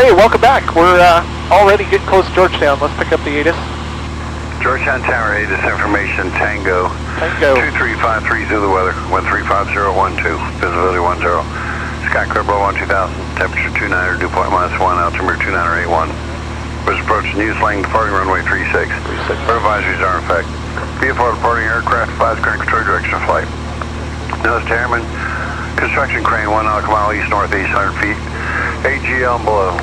Hey, welcome back. We're already getting close to Georgetown. Let's pick up the ATIS. Georgetown Tower, ATIS information, Tango. Tango. 2353 Zulu weather, 135012, visibility 10. Sky clear below 2000, temperature 29, dew point -1, altimeter 2981. Was approaching News Lane, departing runway 36. Our advisories are in effect. VFR departing aircraft, advise current control direction of flight. Nose to airman, construction crane 1 nautical mile east northeast, 100 feet. AGL and below.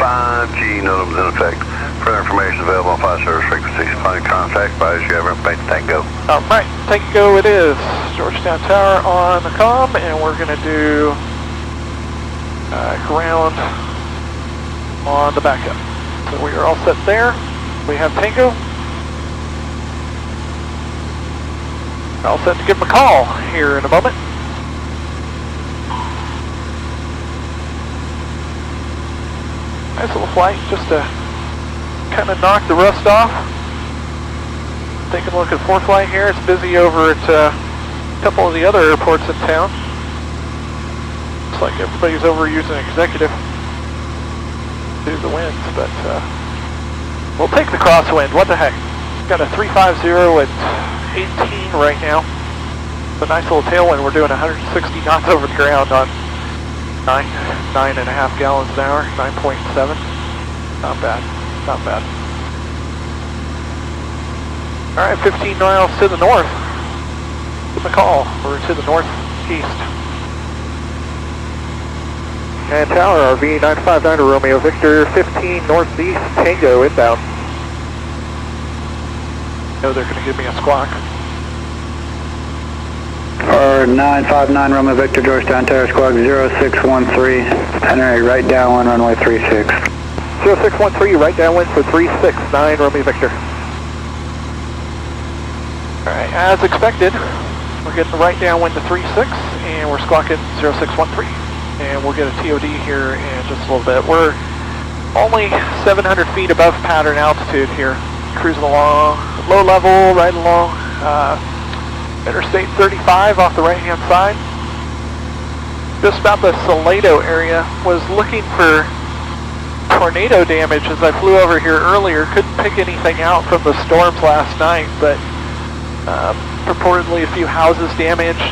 5G NOTAMs in effect. Further information available on 5 service frequencies. Finding contact, advise you have information. Tango. Alright, Tango it is. Georgetown Tower on the comm, and we're going to do ground on the backup. So we are all set there. We have Tango. All set to give him a call here in a moment. Nice little flight, just to kind of knock the rust off. Taking a look at ForeFlight here. It's busy over at a couple of the other airports in town. Looks like everybody's over using executive due to the winds, but we'll take the crosswind. What the heck? Got a 350 at 18 right now. It's a nice little tailwind. We're doing 160 knots over the ground on 9.5 gallons an hour, 9.7. Not bad, not bad. All right, 15 miles to the north. Give them a call. We're to the northeast. And tower, RV-959 Romeo Victor, 15 northeast, Tango inbound. No, they're going to give me a squawk. Or 959 Romeo Victor, Georgetown Tower, squawk 0613, entering right downwind runway 36. 0613, right downwind for 369 Romeo Victor. Alright, as expected, we're getting the right downwind to 36, and we're squawking 0613. And we'll get a TOD here in just a little bit. We're only 700 feet above pattern altitude here, cruising along, low level, right along Interstate 35 off the right-hand side. Just about the Salado area. Was looking for tornado damage as I flew over here earlier. Couldn't pick anything out from the storms last night, but purportedly a few houses damaged.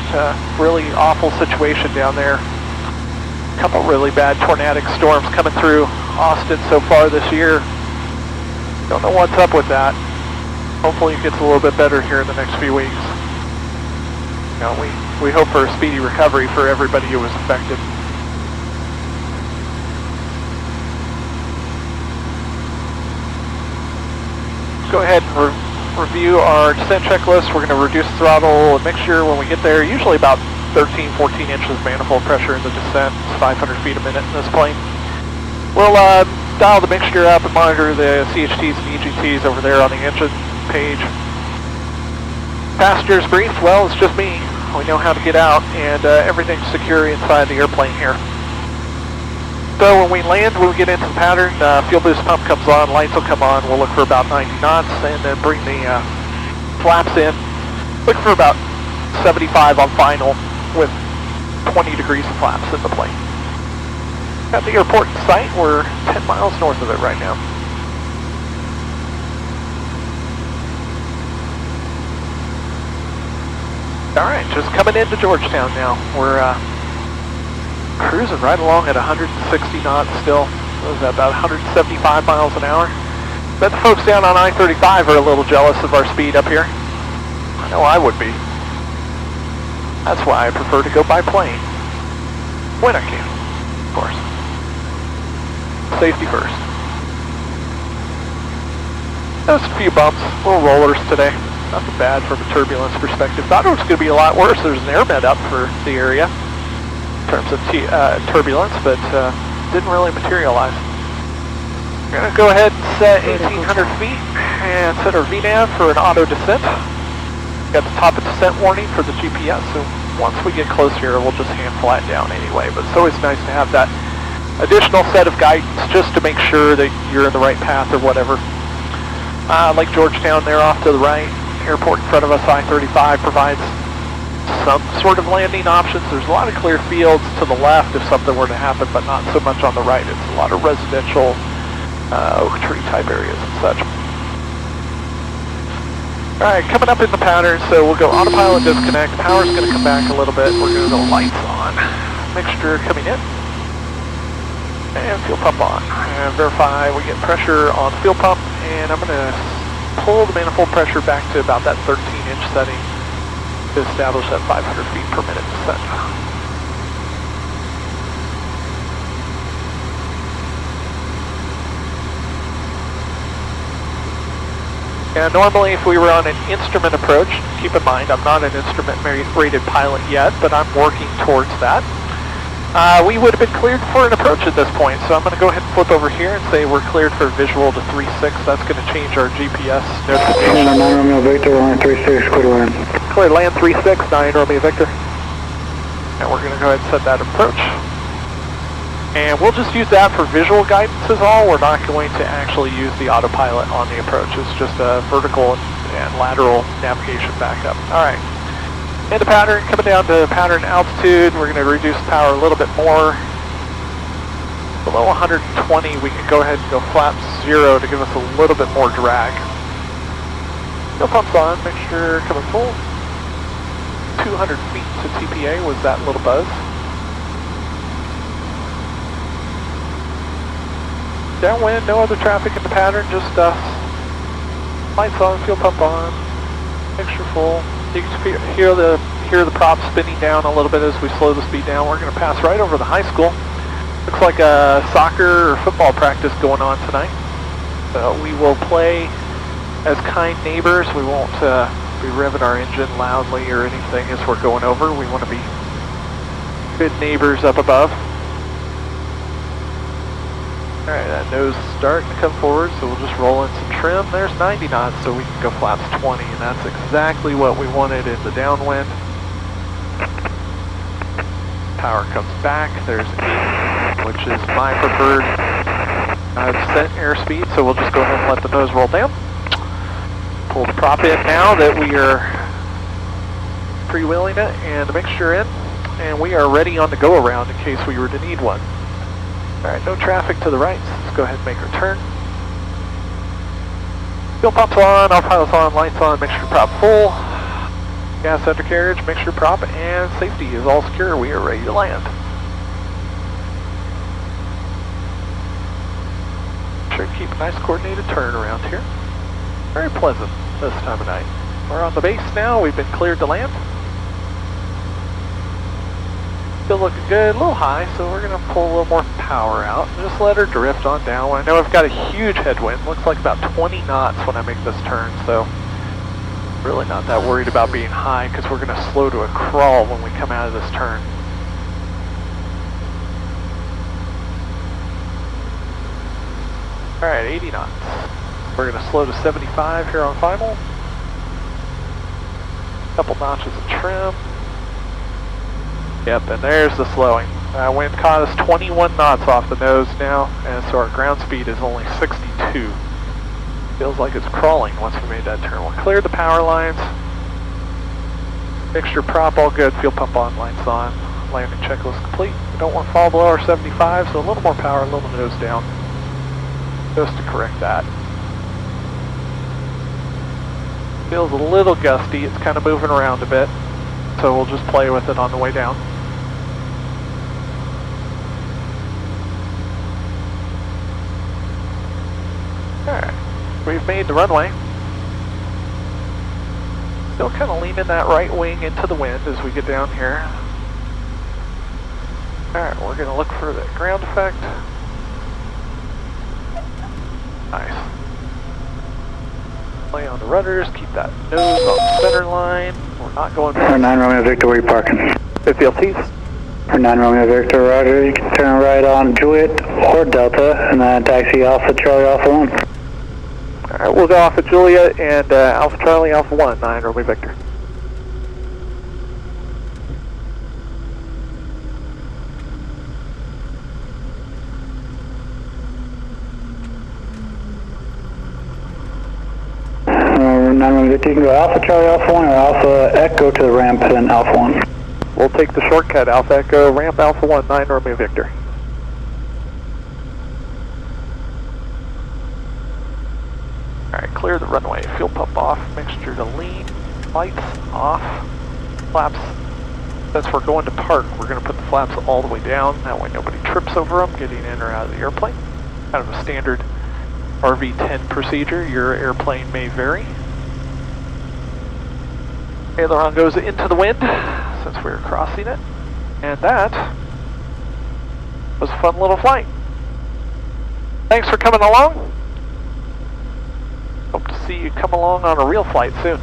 Really awful situation down there. A couple really bad tornadic storms coming through Austin so far this year. Don't know what's up with that. Hopefully it gets a little bit better here in the next few weeks. You know, we hope for a speedy recovery for everybody who was affected. Let's go ahead and review our descent checklist. We're going to reduce throttle and mixture when we get there. Usually about 13, 14 inches manifold pressure in the descent. It's 500 feet a minute in this plane. We'll dial the mixture up and monitor the CHTs and EGTs over there on the engine page. Passengers briefed, well, it's just me. We know how to get out, and everything's secure inside the airplane here. So when we land, when we get into the pattern, fuel boost pump comes on, lights will come on, we'll look for about 90 knots, and then bring the flaps in. Look for about 75 on final, with 20 degrees of flaps in the plane. At the airport in sight, we're 10 miles north of it right now. Alright, just coming into Georgetown now. We're cruising right along at 160 knots still. What is that, about 175 miles an hour? Bet the folks down on I-35 are a little jealous of our speed up here. I know I would be. That's why I prefer to go by plane. When I can, of course. Safety first. There's a few bumps, little rollers today. Nothing bad from a turbulence perspective. Thought it was going to be a lot worse. There's an air med up for the area in terms of turbulence, but didn't really materialize. We're going to go ahead and set 1,800 feet and set our VNAV for an auto descent. Got the top of descent warning for the GPS, so once we get close here, we'll just hand fly it down anyway. But it's always nice to have that additional set of guidance just to make sure that you're in the right path or whatever. Like Georgetown there off to the right. Airport in front of us, I-35, provides some sort of landing options. There's a lot of clear fields to the left if something were to happen, but not so much on the right. It's a lot of residential oak tree type areas and such. Alright, coming up in the pattern, so we'll go autopilot disconnect, power's going to come back a little bit, we're going to go lights on, mixture coming in, and fuel pump on, and verify we get pressure on the fuel pump, and I'm going to pull the manifold pressure back to about that 13-inch setting to establish that 500 feet per minute descent. And normally if we were on an instrument approach, keep in mind I'm not an instrument rated pilot yet, but I'm working towards that. We would have been cleared for an approach at this point, so I'm going to go ahead and flip over here and say we're cleared for visual to 3-6. That's going to change our GPS notification. 9 Romeo Victor, line 3-6, clear land. Clear land 3-6, 9 Romeo Victor. And we're going to go ahead and set that approach. And we'll just use that for visual guidance is all. We're not going to actually use the autopilot on the approach. It's just a vertical and lateral navigation backup. Alright. Into pattern, coming down to pattern altitude. We're going to reduce power a little bit more. Below 120, we can go ahead and go flap 0 to give us a little bit more drag. Fuel pump's on, mixture coming full. 200 feet to TPA was that little buzz. Downwind, no other traffic in the pattern, just us. Lights on, fuel pump on, mixture full. You can hear the prop spinning down a little bit as we slow the speed down. We're going to pass right over the high school. Looks like a soccer or football practice going on tonight. So we will play as kind neighbors. We won't be revving our engine loudly or anything as we're going over. We want to be good neighbors up above. Alright, that nose is starting to come forward, so we'll just roll in some trim. There's 90 knots, so we can go flaps 20, and that's exactly what we wanted in the downwind. Power comes back, there's 8, which is my preferred descent airspeed, so we'll just go ahead and let the nose roll down. Pull the prop in now that we are freewheeling it, and the mixture in, and we are ready on the go-around in case we were to need one. Alright, no traffic to the right, so let's go ahead and make our turn. Fuel pump's on, autopilot's on, lights on, mixture prop full. Gas undercarriage, mixture prop, and safety is all secure. We are ready to land. Sure keep a nice coordinated turn around here. Very pleasant this time of night. We're on the base now, we've been cleared to land. Still looking good, a little high, so we're going to pull a little more power out. Just let her drift on down. I know I've got a huge headwind, looks like about 20 knots when I make this turn, so really not that worried about being high because we're going to slow to a crawl when we come out of this turn. Alright, 80 knots. We're going to slow to 75 here on final. Couple notches of trim. Yep, and there's the slowing. Wind caught us 21 knots off the nose now, and so our ground speed is only 62. Feels like it's crawling once we made that turn. We'll clear the power lines. Mixture prop all good, fuel pump on, lights on. Landing checklist complete. We don't want to fall below our 75, so a little more power, a little nose down. Just to correct that. Feels a little gusty, it's kind of moving around a bit, so we'll just play with it on the way down. Alright, we've made the runway. Still kind of leaning that right wing into the wind as we get down here. Alright, we're going to look for the ground effect. Nice. Play on the rudders, keep that nose on the center line. We're not going back. 9 Romeo Victor, where are you parking? 50 LTs. 9 Romeo Victor, roger. You can turn right on Juliet or Delta, and then taxi Alpha Charlie Alpha 1. Alright, we'll go off at Juliet and Alpha Charlie Alpha 1, 9 Romeo Victor. 9 Romeo Victor, you can go Alpha Charlie Alpha 1 or Alpha Echo to the ramp and Alpha 1. We'll take the shortcut, Alpha Echo, ramp Alpha 1, 9 Romeo Victor. Alright, clear the runway, fuel pump off, mixture to lean, lights off, flaps. Since we're going to park, we're going to put the flaps all the way down, that way nobody trips over them getting in or out of the airplane. Kind of a standard RV-10 procedure, your airplane may vary. Aileron goes into the wind, since we're crossing it, and that was a fun little flight. Thanks for coming along. Hope to see you come along on a real flight soon.